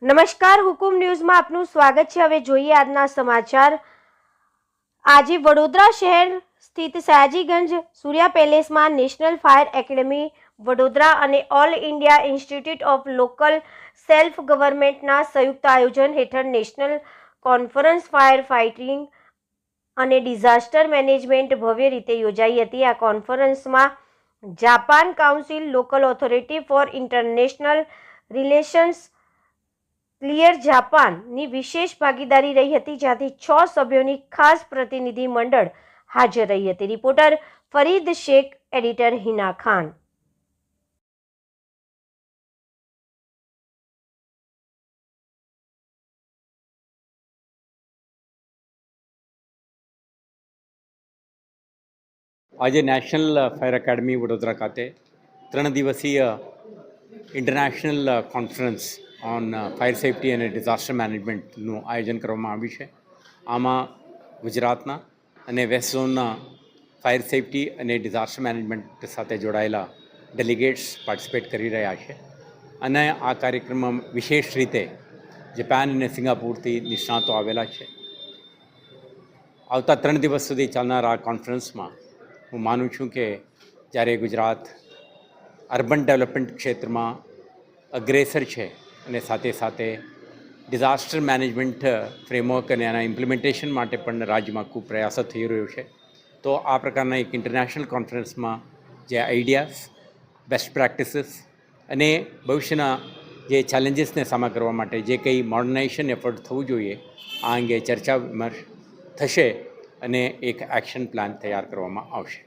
નમસ્કાર, હુકુમ ન્યૂઝમાં આપનું સ્વાગત છે। હવે જોઈએ આજના સમાચાર। આજે વડોદરા શહેર સ્થિત સયાજીગંજ સૂર્યા પેલેસમાં નેશનલ ફાયર એકેડમી વડોદરા અને all India institute of local self ગવર્નમેન્ટના સંયુક્ત આયોજન હેઠળ નેશનલ કોન્ફરન્સ ફાયર ફાઇટિંગ અને ડિઝાસ્ટર મેનેજમેન્ટ ભવ્ય રીતે યોજાઈ હતી। આ કોન્ફરન્સમાં Japan council, local authority for international relations, clear જાપાનની વિશેષ ભાગીદારી રહી હતી, જ્યાંથી 6 સભ્યોની ખાસ પ્રતિનિધિ મંડળ હાજર રહી હતી। Reporter Farid Shaikh, editor Hina Khan. આજે નેશનલ ફાયર એકેડમી વડોદરા ખાતે 3 દિવસીય international conference on fire safety અને ડિઝાસ્ટર મેનેજમેન્ટનું આયોજન કરવામાં આવ્યું છે। આમાં ગુજરાતના અને વેસ્ટ ઝોનના ફાયર સેફ્ટી અને ડિઝાસ્ટર મેનેજમેન્ટ સાથે જોડાયેલા ડેલિગેટ્સ પાર્ટિસિપેટ કરી રહ્યા છે અને આ કાર્યક્રમમાં વિશેષ રીતે જાપાન અને સિંગાપુરથી નિષ્ણાતો આવેલા છે। આવતા 3 દિવસ સુધી ચાલનાર આ કોન્ફરન્સમાં હું માનું છું કે જ્યારે ગુજરાત અર્બન ડેવલપમેન્ટ ક્ષેત્રમાં અગ્રેસર છે અને સાથે સાથે ડિઝાસ્ટર મેનેજમેન્ટ ફ્રેમવર્ક અને એના ઇમ્પ્લિમેન્ટેશન માટે પણ રાજ્યમાં ખૂબ પ્રયાસો થઈ રહ્યો છે, તો આ પ્રકારના એક ઇન્ટરનેશનલ કોન્ફરન્સમાં જે આઈડિયાઝ, બેસ્ટ પ્રેક્ટિસીસ અને ભવિષ્યના જે ચેલેન્જીસને સામા કરવા માટે જે કંઈ મોડર્નાઇઝેશન એફર્ટ થવું જોઈએ આ અંગે ચર્ચા વિમર્શ થશે અને એક એક્શન પ્લાન તૈયાર કરવામાં આવશે।